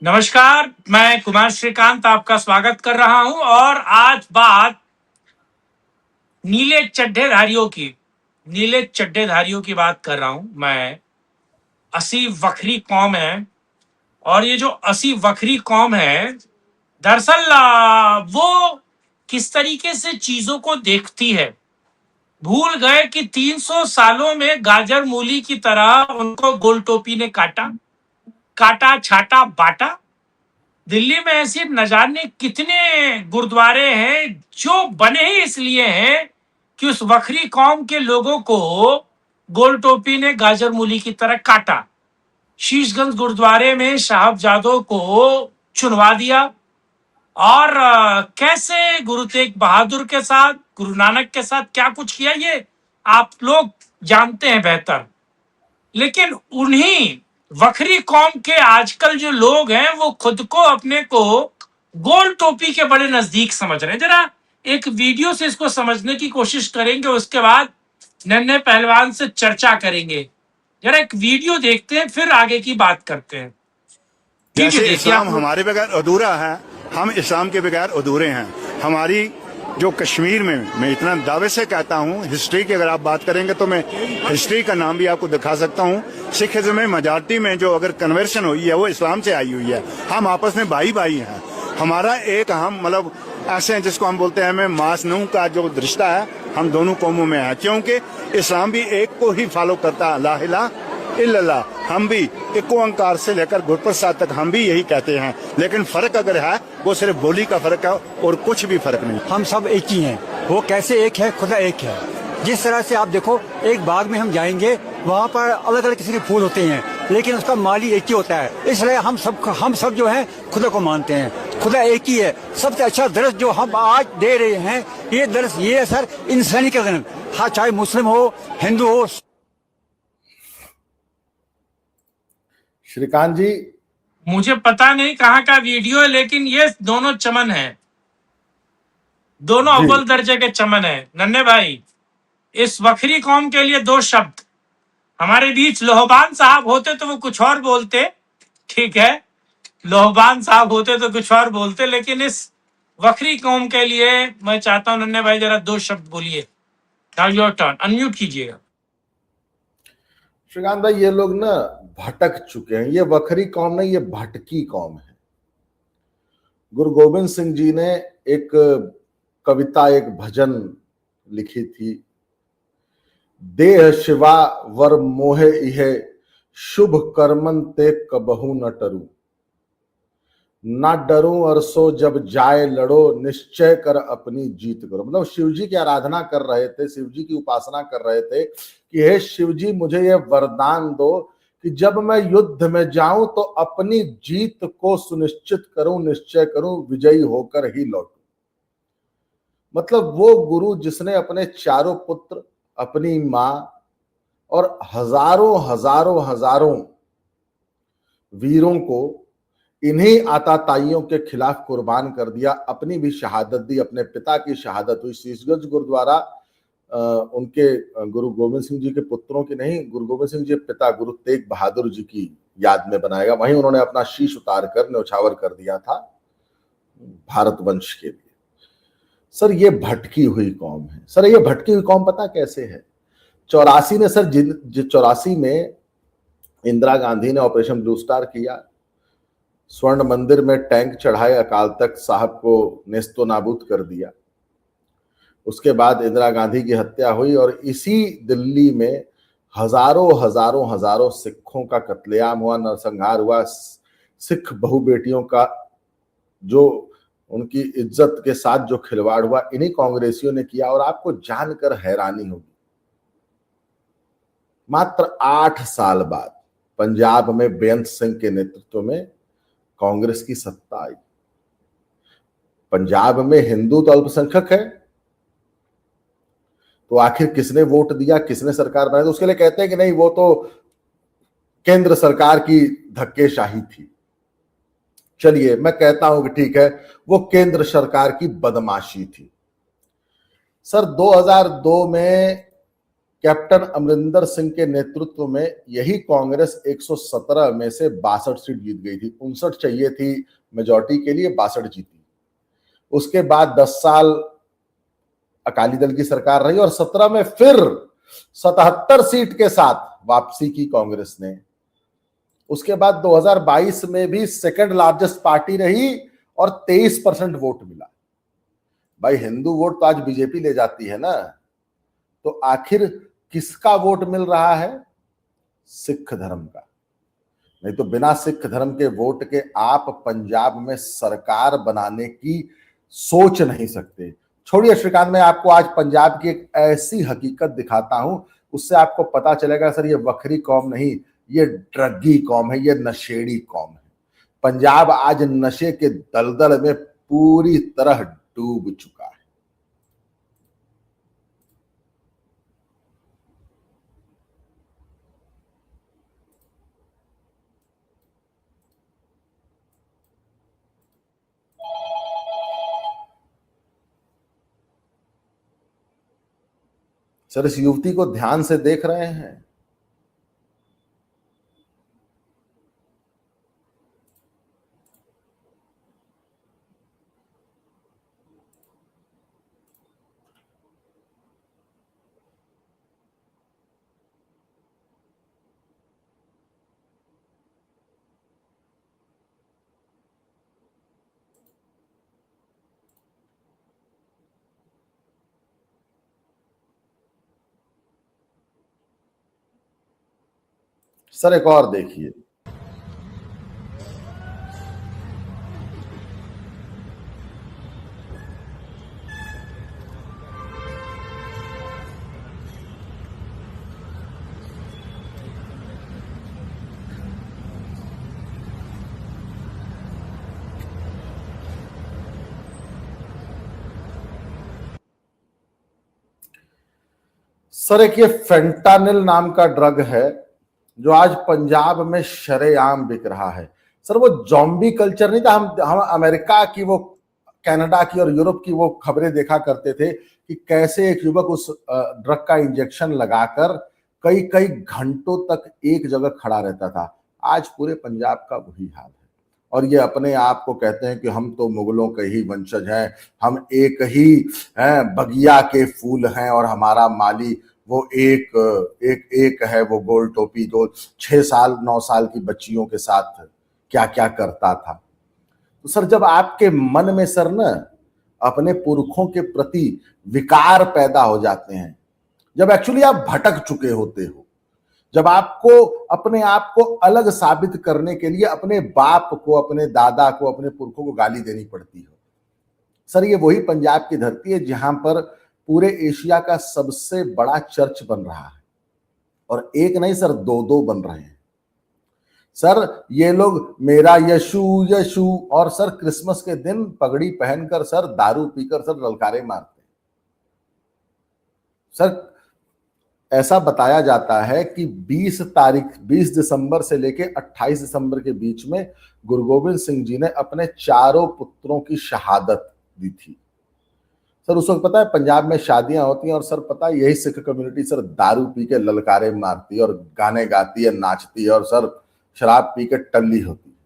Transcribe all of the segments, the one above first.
नमस्कार, मैं कुमार श्रीकांत आपका स्वागत कर रहा हूं और आज बात नीले चड्ढेधारियों की बात कर रहा हूं मैं। 80 वखरी कौम है और ये जो 80 वखरी कौम है, दरअसल वो किस तरीके से चीजों को देखती है। भूल गए कि 300 सालों में गाजर मूली की तरह उनको गोल टोपी ने काटा, छाटा, बांटा। दिल्ली में ऐसे न जाने कितने गुरुद्वारे हैं जो बने ही इसलिए हैं कि उस वखरी कौम के लोगों को गोल टोपी ने गाजर मूली की तरह काटा। शीशगंज गुरुद्वारे में साहबजादों को चुनवा दिया और कैसे गुरु तेग बहादुर के साथ, गुरु नानक के साथ क्या कुछ किया ये आप लोग जानते हैं बेहतर। लेकिन उन्हीं वखरी कौम के आजकल जो लोग हैं वो खुद को अपने को गोल टोपी के बड़े नजदीक समझ रहे हैं। जरा एक वीडियो से इसको समझने की कोशिश करेंगे, उसके बाद नन्हे पहलवान से चर्चा करेंगे। जरा एक वीडियो देखते हैं, फिर आगे की बात करते हैं। जैसे इस्लाम हमारे बगैर अधूरा है, हम इस्लाम के बगैर अधूरे हैं। हमारी जो कश्मीर में, मैं इतना दावे से कहता हूँ, हिस्ट्री की अगर आप बात करेंगे तो मैं हिस्ट्री का नाम भी आपको दिखा सकता हूँ। सिखिज्म में मेजॉरिटी में जो अगर कन्वर्शन हुई है वो इस्लाम से आई हुई है। हम आपस में भाई भाई हैं। हमारा एक हम मतलब ऐसे हैं जिसको हम बोलते हैं हमें मास नूह का जो रिश्ता है हम दोनों कौमों में है, क्योंकि इस्लाम भी एक को ही फॉलो करता है, ला इलाहा इल्लल्लाह। हम भी एक ओंकार से लेकर गुरप्रसाद तक हम भी यही कहते हैं, लेकिन फर्क अगर है वो सिर्फ बोली का फर्क है और कुछ भी फर्क नहीं। हम सब एक ही हैं। वो कैसे एक है? खुदा एक है। जिस तरह से आप देखो, एक बाग में हम जाएंगे, वहाँ पर अलग अलग किस्म के फूल होते हैं, लेकिन उसका माली एक ही होता है। इसलिए हम सब जो है खुदा को मानते हैं। खुदा एक ही है। सबसे अच्छा दर्स जो हम आज दे रहे हैं, ये दर्स ये है सर, इंसानी का जन्म। हाँ, चाहे मुस्लिम हो, हिंदू हो। श्रीकांत जी, मुझे पता नहीं कहाँ का वीडियो है, लेकिन ये दोनों चमन है, दोनों अव्वल दर्जे के चमन है। नन्हे भाई, इस वखरी कौम के लिए दो शब्द। हमारे बीच लोहबान साहब होते तो वो कुछ और बोलते, ठीक है, लोहबान साहब होते तो कुछ और बोलते, लेकिन इस वखरी कौम के लिए मैं चाहता हूं नन्हे भाई जरा दो शब्द बोलिए। नाउ योर टर्न, अनम्यूट कीजिएगा। श्रीकांत भाई, ये लोग ना भटक चुके हैं। ये वखरी कौम नहीं, ये भटकी कौम है। गुरु गोविंद सिंह जी ने एक कविता, एक भजन लिखी थी, देह शिवा वर मोहे इहे, शुभ कर्मन ते कबहू न टरू, ना डरूं अरसो जब जाए लड़ो, निश्चय कर अपनी जीत करो। मतलब शिव जी की आराधना कर रहे थे, शिव जी की उपासना कर रहे थे कि हे शिव जी, मुझे ये वरदान दो कि जब मैं युद्ध में जाऊं तो अपनी जीत को सुनिश्चित करूं, निश्चय करूं, विजयी होकर ही लौटूं। मतलब वो गुरु जिसने अपने चारों पुत्र, अपनी मां और हजारों हजारों हजारों वीरों को इन्हीं आताताइयों के खिलाफ कुर्बान कर दिया, अपनी भी शहादत दी, अपने पिता की शहादत हुई। शीशगंज गुरुद्वारा उनके गुरु गोविंद सिंह जी के पुत्रों की नहीं, गुरु गोविंद सिंह जी के पिता गुरु तेग बहादुर जी की याद में बनाएगा। वहीं उन्होंने अपना शीश उतार कर न्यौछावर कर दिया था भारतवंश के लिए। सर, ये भटकी हुई कौम है। सर, ये भटकी हुई कौम पता कैसे है? 84 में सर, 84 में इंदिरा गांधी ने ऑपरेशन ब्लू स्टार किया, स्वर्ण मंदिर में टैंक चढ़ाए, अकाल तख्त साहब को नेस्तो नाबूद कर दिया। उसके बाद इंदिरा गांधी की हत्या हुई और इसी दिल्ली में हजारों हजारों हजारों सिखों का कत्लेआम हुआ, नरसंहार हुआ। सिख बहु बेटियों का जो उनकी इज्जत के साथ जो खिलवाड़ हुआ, इन्हीं कांग्रेसियों ने किया। और आपको जानकर हैरानी होगी, मात्र 8 साल बाद पंजाब में बेअंत सिंह के नेतृत्व में कांग्रेस की सत्ता आई। पंजाब में हिंदू तो अल्पसंख्यक है, तो आखिर किसने वोट दिया, किसने सरकार बनाई? तो उसके लिए कहते हैं कि नहीं, वो तो केंद्र सरकार की धक्केशाही थी। चलिए, मैं कहता हूं कि ठीक है, वो केंद्र सरकार की बदमाशी थी। सर, 2002 में कैप्टन अमरिंदर सिंह के नेतृत्व में यही कांग्रेस 117 में से 62 सीट जीत गई थी। 59 चाहिए थी मेजॉरिटी के लिए, 62 जीती। उसके बाद 10 साल अकाली दल की सरकार रही और 17 में फिर 77 सीट के साथ वापसी की कांग्रेस ने। उसके बाद 2022 में भी सेकंड लार्जेस्ट पार्टी रही और 23% वोट मिला। भाई हिंदू वोट तो आज बीजेपी ले जाती है ना, तो आखिर किसका वोट मिल रहा है? सिख धर्म का। नहीं तो बिना सिख धर्म के वोट के आप पंजाब में सरकार बनाने की सोच नहीं सकते। छोड़िए श्रीकांत, मैं आपको आज पंजाब की एक ऐसी हकीकत दिखाता हूं, उससे आपको पता चलेगा सर ये वखरी कौम नहीं, ये ड्रगी कौम है, ये नशेड़ी कौम है। पंजाब आज नशे के दलदल में पूरी तरह डूब चुका है। सर इस युवती को ध्यान से देख रहे हैं? सर एक और देखिए, सर एक ये फेंटानिल नाम का ड्रग है जो आज पंजाब में शरेआम बिक रहा है। सर वो जॉम्बी कल्चर नहीं था, हम अमेरिका की, वो कनाडा की और यूरोप की वो खबरें देखा करते थे कि कैसे एक युवक उस ड्रग का इंजेक्शन लगाकर कई कई घंटों तक एक जगह खड़ा रहता था। आज पूरे पंजाब का वही हाल है। और ये अपने आप को कहते हैं कि हम तो मुगलों के ही वंशज हैं, हम एक ही हैं, बगिया के फूल हैं और हमारा माली वो एक है, वो गोल टोपी जो 6 साल 9 साल की बच्चियों के साथ क्या क्या करता था। तो सर जब आपके मन में सर न अपने पुरखों के प्रति विकार पैदा हो जाते हैं, जब एक्चुअली आप भटक चुके होते हो, जब आपको अपने आप को अलग साबित करने के लिए अपने बाप को, अपने दादा को, अपने पुरखों को गाली देनी पड़ती हो। सर ये वही पंजाब की धरती है जहां पर पूरे एशिया का सबसे बड़ा चर्च बन रहा है, और एक नहीं सर, दो बन रहे हैं। सर ये लोग मेरा यशु यशु, और सर क्रिसमस के दिन पगड़ी पहनकर सर दारू पीकर सर ललकारे मारते हैं। सर ऐसा बताया जाता है कि 20 दिसंबर से लेके 28 दिसंबर के बीच में गुरु गोविंद सिंह जी ने अपने 4 पुत्रों की शहादत दी थी। सर उस वक्त पता है पंजाब में शादियां होती हैं और सर पता है यही सिख कम्युनिटी सर दारू पी के ललकारे मारती है और गाने गाती है, नाचती है और सर शराब पी के टल्ली होती है।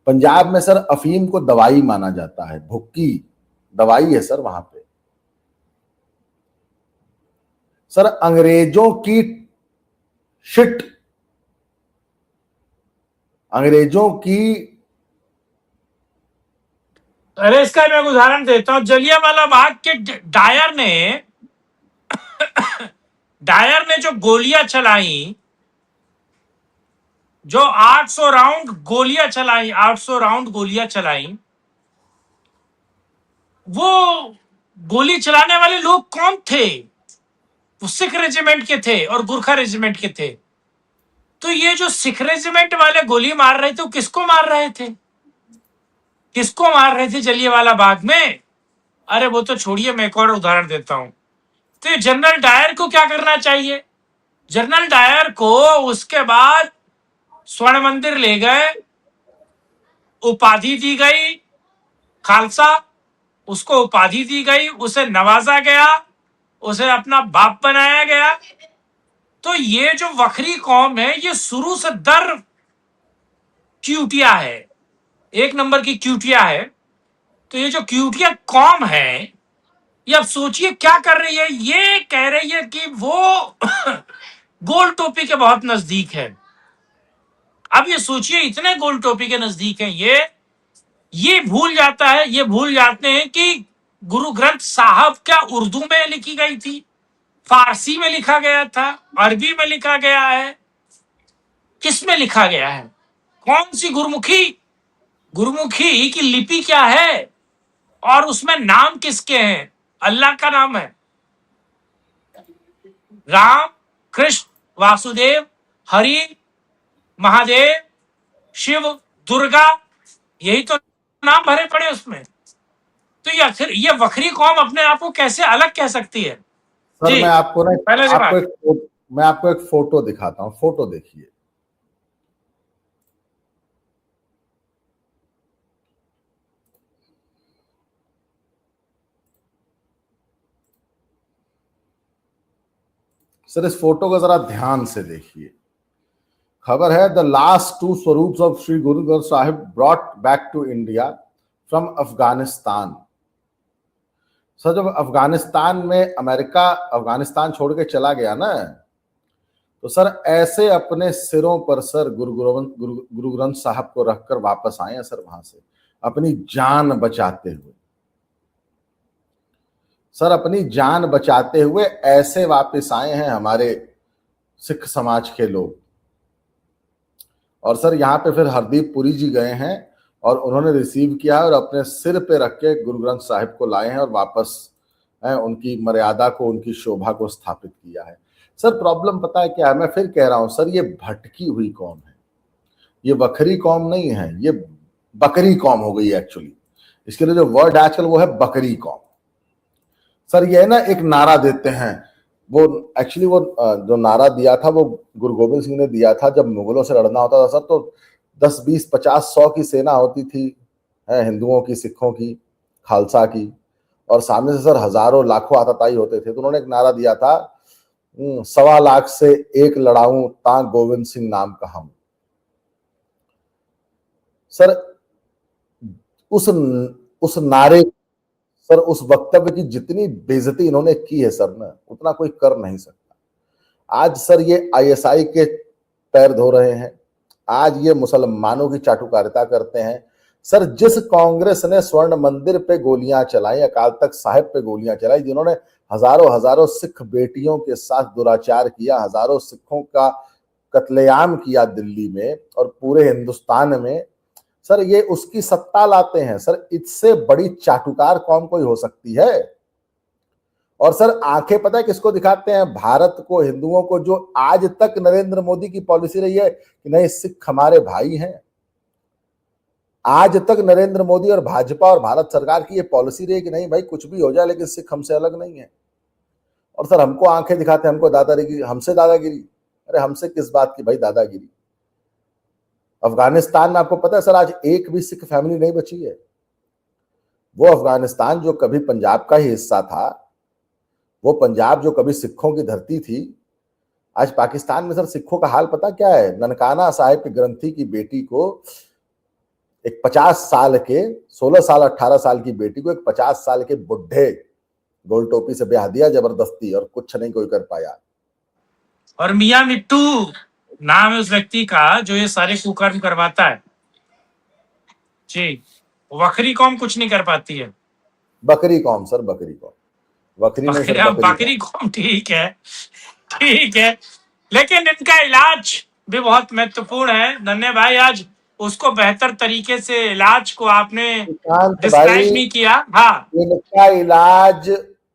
पंजाब में सर अफीम को दवाई माना जाता है, भुक्की दवाई है सर वहां पे। सर अंग्रेजों की शिट, अंग्रेजों की, अरे इसका मैं उदाहरण देता हूं। जलियांवाला बाग के डायर ने जो गोलियां चलाई, जो 800 राउंड गोलियां चलाई, 800 राउंड गोलियां चलाई, वो गोली चलाने वाले लोग कौन थे? वो सिख रेजिमेंट के थे और गुरखा रेजिमेंट के थे। तो ये जो सिख रेजिमेंट वाले गोली मार रहे थे, वो किसको मार रहे थे? किसको मार रहे थे जलियांवाला बाग में? अरे वो तो छोड़िए, मैं एक और उदाहरण देता हूं। तो जनरल डायर को क्या करना चाहिए? जनरल डायर को उसके बाद स्वर्ण मंदिर ले गए, उपाधि दी गई, खालसा, उसको उपाधि दी गई, उसे नवाजा गया, उसे अपना बाप बनाया गया। तो ये जो वखरी कौम है ये शुरू से दर क्यूटिया है, एक नंबर की क्यूटिया है। तो ये जो क्यूटिया कौम है ये अब सोचिए क्या कर रही है, ये कह रही है कि वो गोल टोपी के बहुत नजदीक है। अब ये सोचिए इतने गोल टोपी के नजदीक है, ये भूल जाता है, ये भूल जाते हैं कि गुरु ग्रंथ साहब क्या उर्दू में लिखी गई थी, फारसी में लिखा गया था, अरबी में लिखा गया है, किस में लिखा गया है, कौन सी गुरुमुखी, गुरुमुखी की लिपि क्या है, और उसमें नाम किसके हैं? अल्लाह का नाम है, राम, कृष्ण, वासुदेव, हरि, महादेव, शिव, दुर्गा, यही तो नाम भरे पड़े उसमें। तो ये वखरी कौम अपने आप को कैसे अलग कह सकती है? सर जी, मैं आपको ना पहले से बात। मैं आपको एक फोटो दिखाता हूं, फोटो देखिए। सर इस फोटो को जरा ध्यान से देखिए। खबर है the last two swaroops of Shri Guru Granth Sahib brought back to India from Afghanistan. Sir जब अफगानिस्तान में अमेरिका अफगानिस्तान छोड़ के चला गया ना, तो सर ऐसे अपने सिरों पर सर गुरु ग्रंथ साहब को रखकर वापस आए हैं सर, वहां से अपनी जान बचाते हुए। सर अपनी जान बचाते हुए ऐसे वापस आए हैं हमारे सिख समाज के लोग। और सर यहाँ पे फिर हरदीप पुरी जी गए हैं और उन्होंने रिसीव किया है और अपने सिर पे रख के गुरु ग्रंथ साहिब को लाए हैं और वापस उनकी मर्यादा को, उनकी शोभा को स्थापित किया है। सर प्रॉब्लम पता है क्या है, मैं फिर कह रहा हूं सर, ये भटकी हुई कौम है, ये वखरी कौम नहीं है, ये बकरी कौम हो गई एक्चुअली। इसके लिए जो वर्ड आजकल वो है बकरी कौम। सर ये ना एक नारा देते हैं, वो एक्चुअली वो जो नारा दिया था वो गुरु गोविंद सिंह ने दिया था जब मुगलों से लड़ना होता था सर, तो 10, 20, 50, 100 की सेना होती थी, हिंदुओं की, सिखों की, खालसा की, और सामने से सर हजारों लाखों आतताई होते थे। तो उन्होंने एक नारा दिया था, 1.25 लाख से एक लड़ाऊं ता गोविंद सिंह नाम का हम। सर उस नारे, सर उस वक्तव्य की जितनी बेइज्जती इन्होंने की है सर ना, उतना कोई कर नहीं सकता। आज सर ये आईएसआई के पैर धो रहे हैं, आज ये मुसलमानों की चाटुकारिता करते हैं। सर जिस कांग्रेस ने स्वर्ण मंदिर पे गोलियां चलाई, अकाल तख्त साहिब पे गोलियां चलाई, जिन्होंने हजारों हजारों सिख बेटियों के साथ दुराचार किया, हजारों सिखों का कत्लेआम किया दिल्ली में और पूरे हिंदुस्तान में, सर ये उसकी सत्ता लाते हैं। सर इससे बड़ी चाटुकार कौन कोई हो सकती है? और सर आंखें पता है किसको दिखाते हैं? भारत को, हिंदुओं को। जो आज तक नरेंद्र मोदी की पॉलिसी रही है कि नहीं सिख हमारे भाई हैं, आज तक नरेंद्र मोदी और भाजपा और भारत सरकार की ये पॉलिसी रही है कि नहीं भाई कुछ भी हो जाए लेकिन सिख हमसे अलग नहीं है। और सर हमको आंखें दिखाते हैं, हमको दादागिरी, हमसे दादागिरी। अरे हमसे किस बात की भाई दादागिरी? अफगानिस्तान में आपको पता है सर आज एक भी सिख फैमिली नहीं बची है। वो अफगानिस्तान जो कभी पंजाब का ही हिस्सा था, वो पंजाब जो कभी सिखों की धरती थी, आज पाकिस्तान में सर सिखों का हाल पता क्या है? ननकाना साहिब के ग्रंथी की बेटी को एक 50 साल के, 16 साल 18 साल की बेटी को एक 50 साल के बुढ़े गोल टोपी से ब्याह दिया जबरदस्ती, और कुछ नहीं कोई कर पाया। और मियां मिट्टू नाम है उस व्यक्ति का जो ये सारे कुकर्म करवाता है। जी, वखरी कौम कुछ नहीं कर पाती है। बकरी कौम सर, बकरी कौम, वखरी नहीं सर, बकरी कौम। ठीक है, ठीक है, लेकिन इनका इलाज भी बहुत महत्वपूर्ण है। नन्हे भाई आज उसको बेहतर तरीके से इलाज को आपने डिस्क्राइब नहीं किया। हाँ, इनका इलाज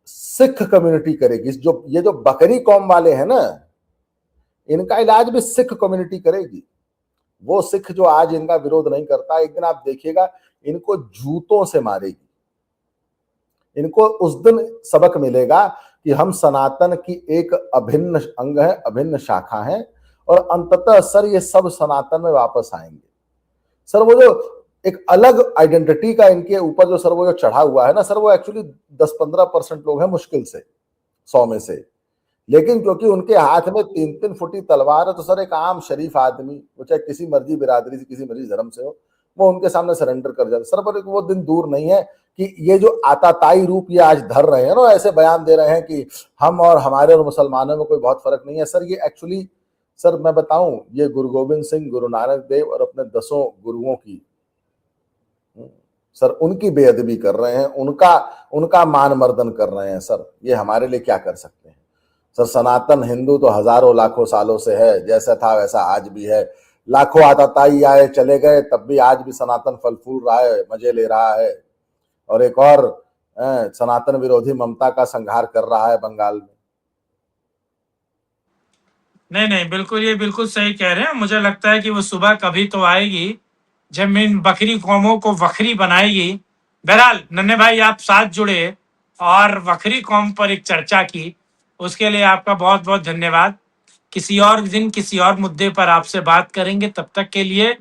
सिख कम्युनिटी करेगी। ये जो बकरी कौम वाले हैं ना, इनका इलाज भी सिख कम्युनिटी करेगी। वो सिख जो आज इनका विरोध नहीं करता, एक दिन आप देखिएगा इनको जूतों से मारेगी। इनको उस दिन सबक मिलेगा कि हम सनातन की एक अभिन्न अंग है, अभिन्न शाखा है, और अंततः सर ये सब सनातन में वापस आएंगे। सर वो जो एक अलग आइडेंटिटी का इनके ऊपर जो सर वो जो चढ़ा हुआ है ना सर, वो एक्चुअली 10-15% लोग हैं मुश्किल से। 100 में से। लेकिन क्योंकि उनके हाथ में 3-3 फुटी तलवार है, तो सर एक आम शरीफ आदमी, वो चाहे किसी मर्जी बिरादरी से, किसी मर्जी धर्म से हो, वो उनके सामने सरेंडर कर जाता। सर पर वो दिन दूर नहीं है कि ये जो आताताई रूप ये आज धर रहे हैं ना, ऐसे बयान दे रहे हैं कि हम और हमारे और मुसलमानों में कोई बहुत फर्क नहीं है। सर ये एक्चुअली, सर मैं बताऊं, ये गुरु गोविंद सिंह, गुरु नानक देव और अपने 10 गुरुओं की, सर उनकी बेअदबी कर रहे हैं, उनका मान मर्दन कर रहे हैं। सर ये हमारे लिए क्या कर सकते हैं? सर सनातन हिंदू तो हजारों लाखों सालों से है, जैसा था वैसा आज भी है। लाखों आताताई आए चले गए, तब भी आज भी सनातन फल फूल रहा है, मजे ले रहा है। और एक और सनातन विरोधी ममता का संहार कर रहा है बंगाल में। नहीं नहीं, बिल्कुल, ये बिल्कुल सही कह रहे हैं। मुझे लगता है कि वो सुबह कभी तो आएगी जब इन बकरी कौमों को वखरी बनाएगी। बहरहाल नन्हे भाई, आप साथ जुड़े और वखरी कौम पर एक चर्चा की, उसके लिए आपका बहुत बहुत धन्यवाद। किसी और दिन किसी और मुद्दे पर आपसे बात करेंगे। तब तक के लिए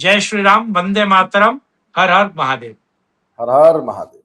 जय श्री राम, वंदे मातरम, हर हर महादेव। हर हर महादेव।